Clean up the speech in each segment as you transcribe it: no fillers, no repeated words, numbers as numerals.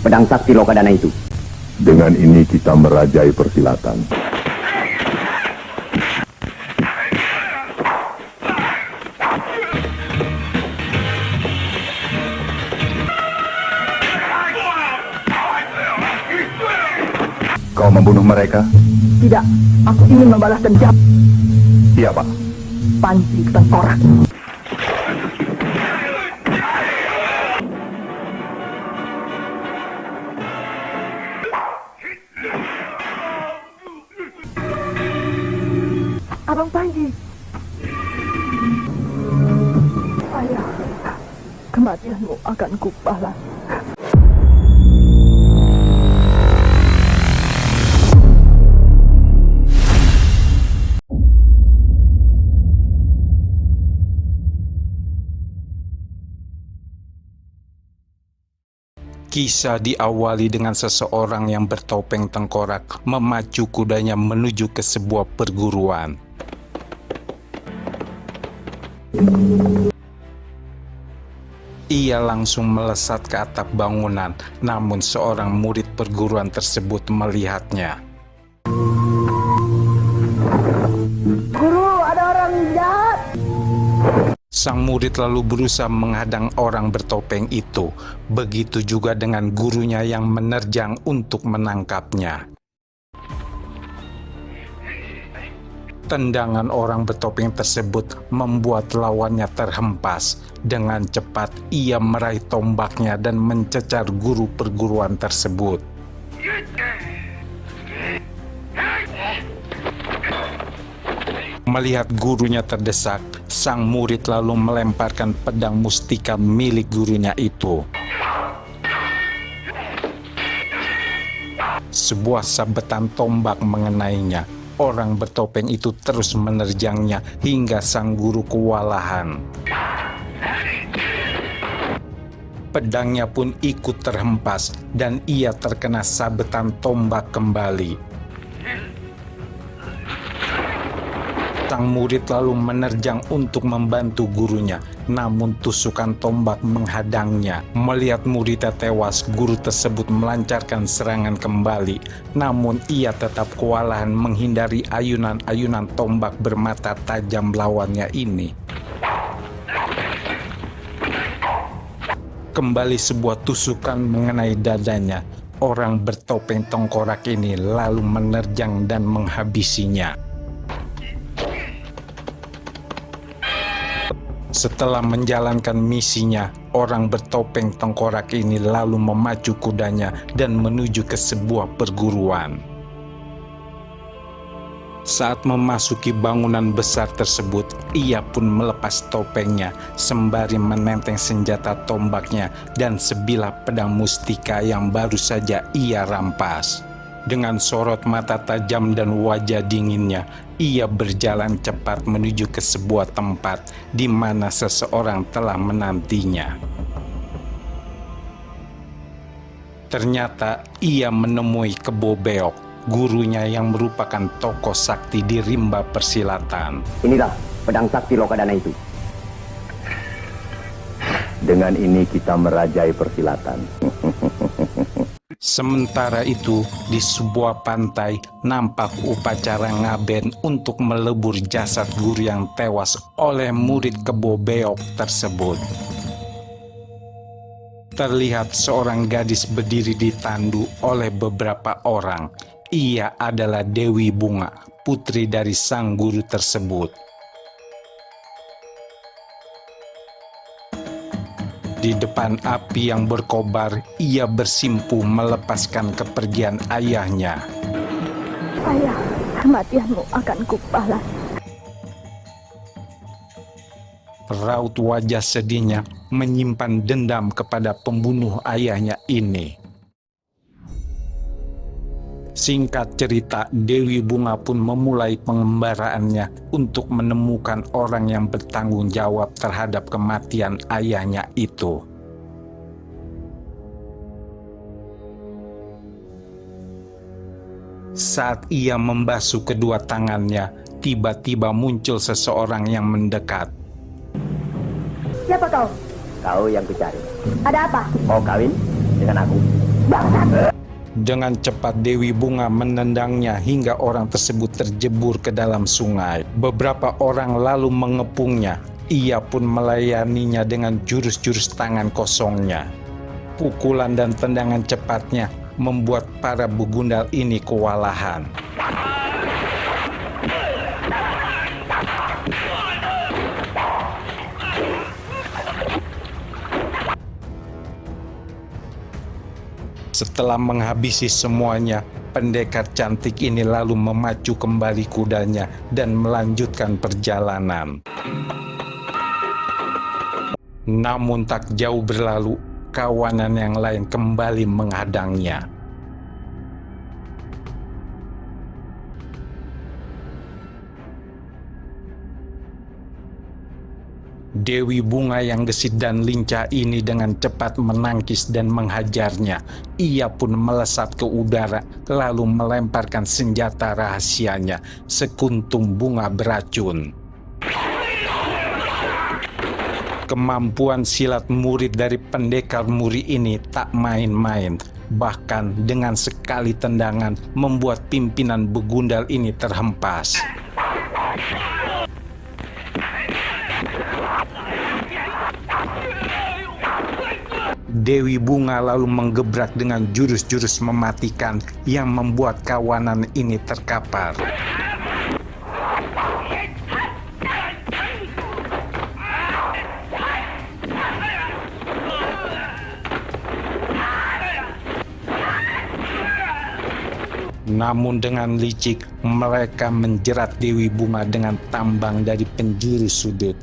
pedang sakti Lokadana itu. Dengan ini kita merajai persilatan. Kau membunuh mereka? Tidak, aku ingin membalas dendam. Siapa? Panji Tengkorak. Abang Panji. Ayah, kematianmu akan kubalas. Kisah diawali dengan seseorang yang bertopeng tengkorak memacu kudanya menuju ke sebuah perguruan. Ia langsung melesat ke atap bangunan, namun seorang murid perguruan tersebut melihatnya. Guru, ada orang jahat. Sang murid lalu berusaha menghadang orang bertopeng itu. Begitu juga dengan gurunya yang menerjang untuk menangkapnya. Tendangan orang bertopeng tersebut membuat lawannya terhempas. Dengan cepat ia meraih tombaknya dan mencecar guru perguruan tersebut. Melihat gurunya terdesak, sang murid lalu melemparkan pedang mustika milik gurunya itu. Sebuah sabetan tombak mengenainya. Orang bertopeng itu terus menerjangnya hingga sang guru kewalahan. Pedangnya pun ikut terhempas dan ia terkena sabetan tombak kembali. Sang murid lalu menerjang untuk membantu gurunya, namun tusukan tombak menghadangnya. Melihat muridnya tewas, guru tersebut melancarkan serangan kembali, namun ia tetap kewalahan menghindari ayunan-ayunan tombak bermata tajam lawannya ini. Kembali sebuah tusukan mengenai dadanya. Orang bertopeng tengkorak ini lalu menerjang dan menghabisinya. Setelah menjalankan misinya, orang bertopeng tengkorak ini lalu memacu kudanya dan menuju ke sebuah perguruan. Saat memasuki bangunan besar tersebut, ia pun melepas topengnya sembari menenteng senjata tombaknya dan sebilah pedang mustika yang baru saja ia rampas. Dengan sorot mata tajam dan wajah dinginnya, ia berjalan cepat menuju ke sebuah tempat di mana seseorang telah menantinya. Ternyata ia menemui Kebo Beok, gurunya yang merupakan tokoh sakti di rimba persilatan. Inilah pedang sakti Lokadana itu. Dengan ini kita merajai persilatan. Sementara itu, di sebuah pantai nampak upacara ngaben untuk melebur jasad guru yang tewas oleh murid Kebo Beok tersebut. Terlihat seorang gadis berdiri ditandu oleh beberapa orang. Ia adalah Dewi Bunga, putri dari sang guru tersebut. Di depan api yang berkobar, ia bersimpuh melepaskan kepergian ayahnya. Ayah, kematianmu akan kubalas. Raut wajah sedihnya menyimpan dendam kepada pembunuh ayahnya ini. Singkat cerita, Dewi Bunga pun memulai pengembaraannya untuk menemukan orang yang bertanggung jawab terhadap kematian ayahnya itu. Saat ia membasuh kedua tangannya, tiba-tiba muncul seseorang yang mendekat. Siapa kau? Kau yang kucari. Ada apa? Mau kawin dengan aku? Dengan cepat Dewi Bunga menendangnya hingga orang tersebut terjebur ke dalam sungai. Beberapa orang lalu mengepungnya. Ia pun melayaninya dengan jurus-jurus tangan kosongnya. Pukulan dan tendangan cepatnya membuat para begundal ini kewalahan. Setelah menghabisi semuanya, pendekar cantik ini lalu memacu kembali kudanya dan melanjutkan perjalanan. Namun tak jauh berlalu, kawanan yang lain kembali menghadangnya. Dewi Bunga yang gesit dan lincah ini dengan cepat menangkis dan menghajarnya. Ia pun melesat ke udara lalu melemparkan senjata rahasianya, sekuntum bunga beracun. Kemampuan silat murid dari pendekar muri ini tak main-main. Bahkan dengan sekali tendangan membuat pimpinan begundal ini terhempas. Dewi Bunga lalu menggebrak dengan jurus-jurus mematikan yang membuat kawanan ini terkapar. Namun dengan licik mereka menjerat Dewi Bunga dengan tambang dari penjuru sudut.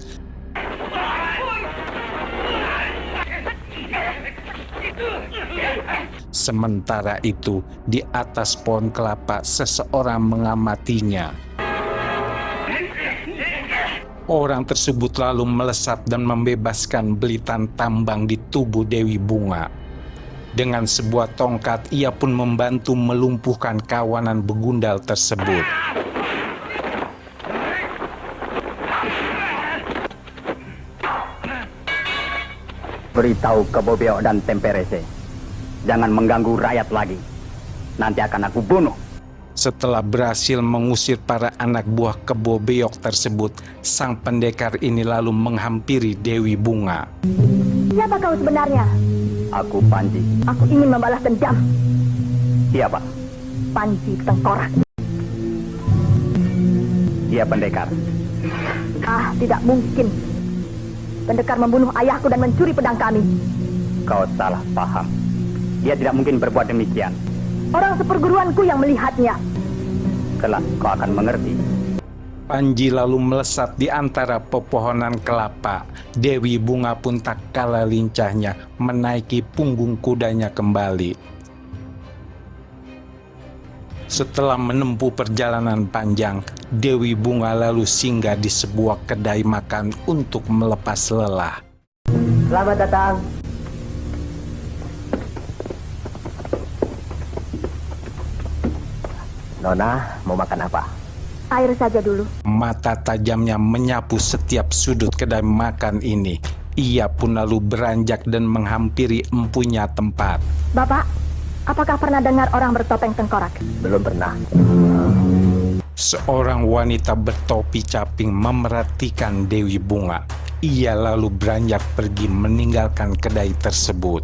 Sementara itu, di atas pohon kelapa seseorang mengamatinya. Orang tersebut lalu melesat dan membebaskan belitan tambang di tubuh Dewi Bunga. Dengan sebuah tongkat, ia pun membantu melumpuhkan kawanan begundal tersebut. Beritahu ke Bobeok dan Temperese, jangan mengganggu rakyat lagi. Nanti akan aku bunuh. Setelah berhasil mengusir para anak buah Kebo Beok tersebut, sang pendekar ini lalu menghampiri Dewi Bunga. Siapa kau sebenarnya? Aku Panji. Aku ingin membalas dendam. Siapa? Panji Tengkorak. Dia pendekar. Ah, tidak mungkin. Pendekar membunuh ayahku dan mencuri pedang kami. Kau salah paham. Dia tidak mungkin berbuat demikian. Orang seperguruanku yang melihatnya. Kelak kau akan mengerti. Panji lalu melesat di antara pepohonan kelapa. Dewi Bunga pun tak kalah lincahnya menaiki punggung kudanya kembali. Setelah menempuh perjalanan panjang, Dewi Bunga lalu singgah di sebuah kedai makan untuk melepas lelah. Selamat datang. Nona, mau makan apa? Air saja dulu. Mata tajamnya menyapu setiap sudut kedai makan ini. Ia pun lalu beranjak dan menghampiri empunya tempat. Bapak, apakah pernah dengar orang bertopeng tengkorak? Belum pernah. Seorang wanita bertopi caping memerhatikan Dewi Bunga. Ia lalu beranjak pergi meninggalkan kedai tersebut.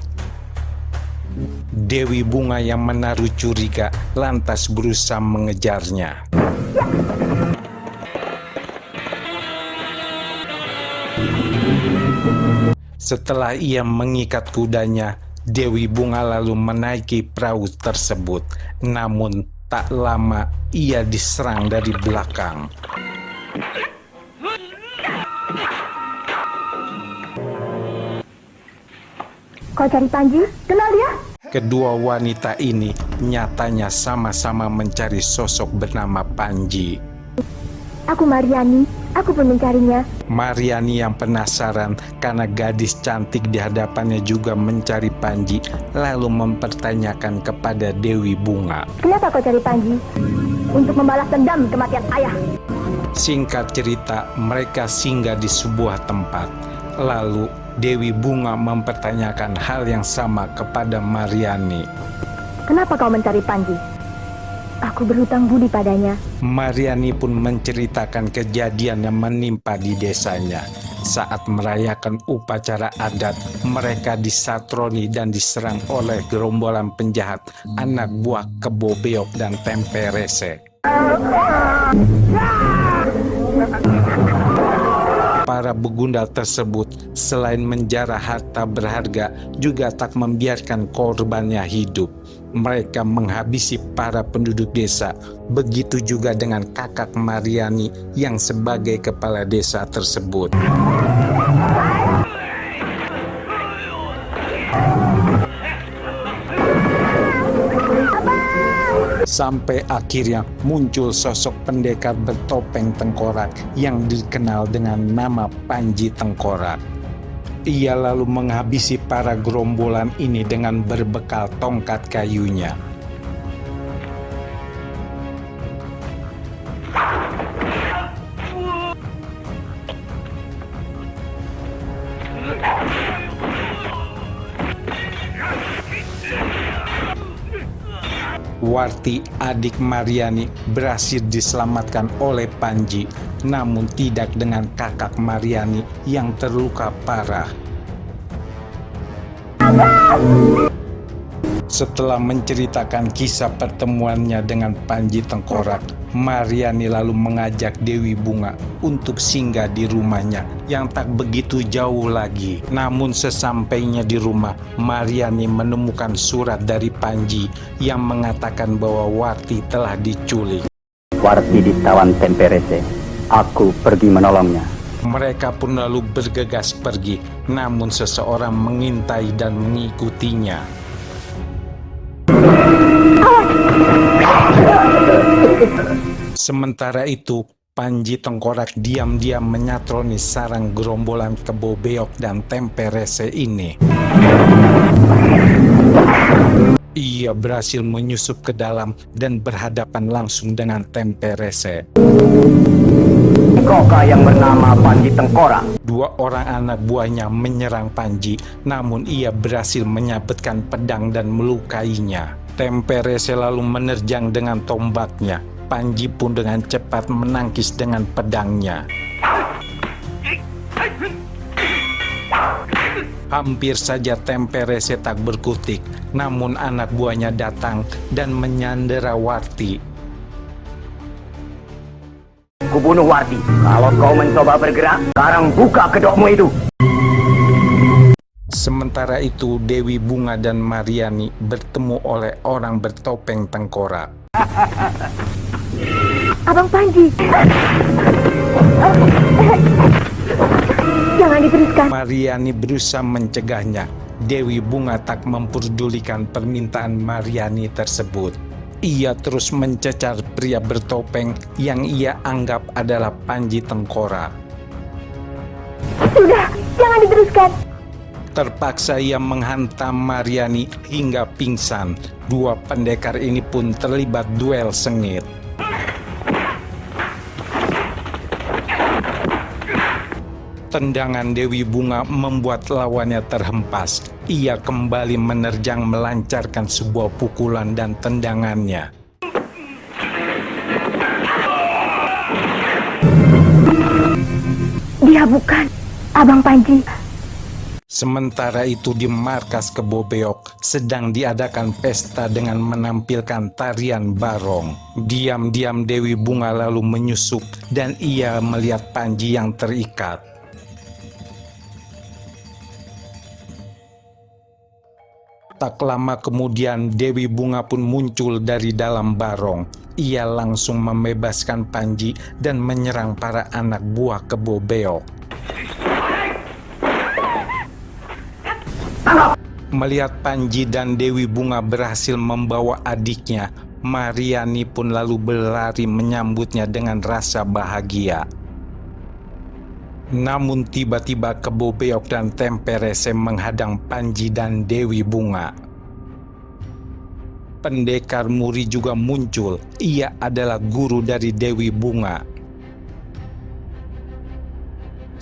Dewi Bunga yang menaruh curiga lantas berusaha mengejarnya. Setelah ia mengikat kudanya, Dewi Bunga lalu menaiki perahu tersebut. Namun tak lama ia diserang dari belakang. Kau cari Panji? Kenal dia? Kedua wanita ini nyatanya sama-sama mencari sosok bernama Panji. Aku Mariani, aku pun mencarinya. Mariani yang penasaran karena gadis cantik di hadapannya juga mencari Panji, lalu mempertanyakan kepada Dewi Bunga. Kenapa kau cari Panji? Untuk membalas dendam kematian ayah. Singkat cerita, mereka singgah di sebuah tempat. Lalu Dewi Bunga mempertanyakan hal yang sama kepada Mariani. Kenapa kau mencari Panji? Aku berhutang budi padanya. Mariani pun menceritakan kejadian yang menimpa di desanya. Saat merayakan upacara adat, mereka disatroni dan diserang oleh gerombolan penjahat anak buah Kebo Beok dan Tempe Rese. Para begundal tersebut selain menjarah harta berharga juga tak membiarkan korbannya hidup. Mereka menghabisi para penduduk desa. Begitu juga dengan kakak Mariani yang sebagai kepala desa tersebut. Sampai akhirnya muncul sosok pendekar bertopeng tengkorak yang dikenal dengan nama Panji Tengkorak. Ia lalu menghabisi para gerombolan ini dengan berbekal tongkat kayunya. Warti, adik Mariani, berhasil diselamatkan oleh Panji, namun tidak dengan kakak Mariani yang terluka parah. Setelah menceritakan kisah pertemuannya dengan Panji Tengkorak, Mariani lalu mengajak Dewi Bunga untuk singgah di rumahnya yang tak begitu jauh lagi. Namun sesampainya di rumah, Mariani menemukan surat dari Panji yang mengatakan bahwa Warti telah diculik. Warti ditawan Tempe Rese. Aku pergi menolongnya. Mereka pun lalu bergegas pergi, namun seseorang mengintai dan mengikutinya. Sementara itu, Panji Tengkorak diam-diam menyatroni sarang gerombolan Kebo Beok dan Tempe Rese ini. Ia berhasil menyusup ke dalam dan berhadapan langsung dengan Tempe Rese. Kokah yang bernama Panji Tengkorak. Dua orang anak buahnya menyerang Panji, namun ia berhasil menyabetkan pedang dan melukainya. Tempe Rese lalu menerjang dengan tombaknya. Panji pun dengan cepat menangkis dengan pedangnya. Hampir saja Tempe Rese tak berkutik, namun anak buahnya datang dan menyandera Warti. Kubunuh Warti. Kalau kau mencoba bergerak, sekarang buka kedokmu itu. Sementara itu, Dewi Bunga dan Mariani bertemu oleh orang bertopeng tengkorak. Abang Panji. Jangan diteruskan. Mariani berusaha mencegahnya. Dewi Bunga tak memperdulikan permintaan Mariani tersebut. Ia terus mencecar pria bertopeng yang ia anggap adalah Panji Tengkorak. Sudah, jangan diteruskan. Terpaksa ia menghantam Mariani hingga pingsan. Dua pendekar ini pun terlibat duel sengit. Tendangan Dewi Bunga membuat lawannya terhempas. Ia kembali menerjang melancarkan sebuah pukulan dan tendangannya. Dia bukan Abang Panji. Sementara itu di markas Kebo Beok sedang diadakan pesta dengan menampilkan tarian barong. Diam-diam Dewi Bunga lalu menyusup dan ia melihat Panji yang terikat. Tak lama kemudian Dewi Bunga pun muncul dari dalam barong. Ia langsung membebaskan Panji dan menyerang para anak buah Kebo Beok. Melihat Panji dan Dewi Bunga berhasil membawa adiknya, Mariani pun lalu berlari menyambutnya dengan rasa bahagia. Namun tiba-tiba Kebo Beok dan Tempe Rese menghadang Panji dan Dewi Bunga. Pendekar Muri juga muncul. Ia adalah guru dari Dewi Bunga.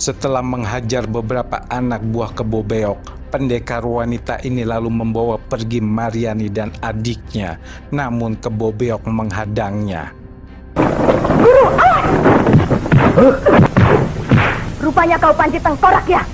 Setelah menghajar beberapa anak buah Kebo Beok, pendekar wanita ini lalu membawa pergi Mariani dan adiknya. Namun Kebo Beok menghadangnya. Guru, awas! Rupanya kau Panji Tengkorak ya?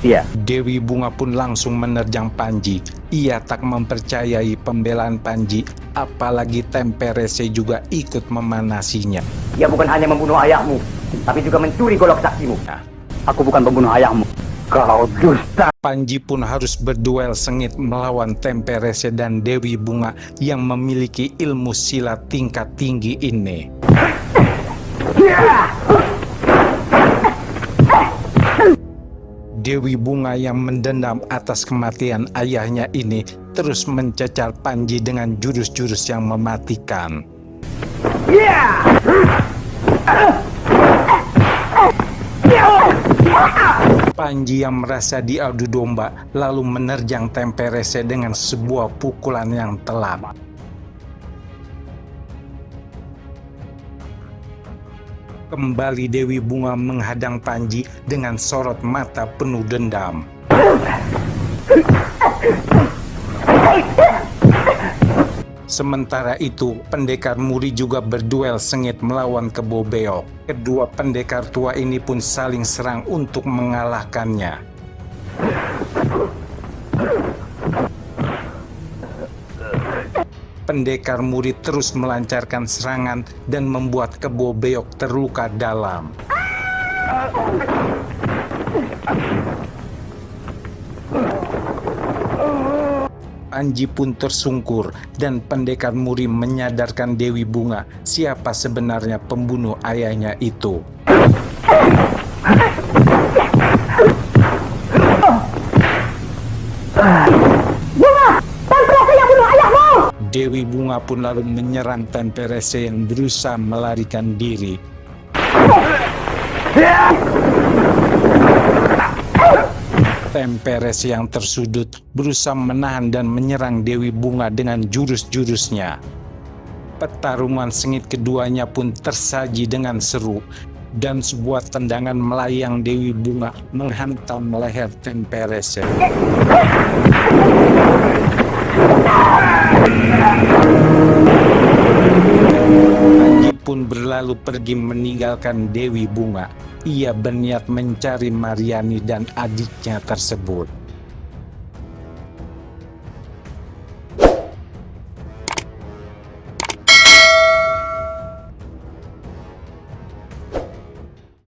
Iya. Dewi Bunga pun langsung menerjang Panji. Ia tak mempercayai pembelaan Panji, apalagi Temperese juga ikut memanasinya. Dia bukan hanya membunuh ayahmu, tapi juga mencuri golok saksimu. Nah, Aku bukan pembunuh ayahmu. Kau dusta. Panji pun harus berduel sengit melawan Temperese dan Dewi Bunga yang memiliki ilmu silat tingkat tinggi ini. Dewi Bunga yang mendendam atas kematian ayahnya ini terus mencecar Panji dengan jurus-jurus yang mematikan. Panji yang merasa diadu domba lalu menerjang Temperese dengan sebuah pukulan yang telak. Kembali Dewi Bunga menghadang Panji dengan sorot mata penuh dendam. Sementara itu, pendekar Muri juga berduel sengit melawan Kebo Beok. Kedua pendekar tua ini pun saling serang untuk mengalahkannya. Pendekar Muri terus melancarkan serangan dan membuat Kebo Beok terluka dalam. Panji pun tersungkur dan pendekar Muri menyadarkan Dewi Bunga siapa sebenarnya pembunuh ayahnya itu. Dewi Bunga pun lalu menyerang Temperese yang berusaha melarikan diri. Temperese yang tersudut berusaha menahan dan menyerang Dewi Bunga dengan jurus-jurusnya. Pertarungan sengit keduanya pun tersaji dengan seru dan sebuah tendangan melayang Dewi Bunga menghantam leher Temperese. Panji pun berlalu pergi meninggalkan Dewi Bunga. Ia berniat mencari Mariani dan adiknya tersebut.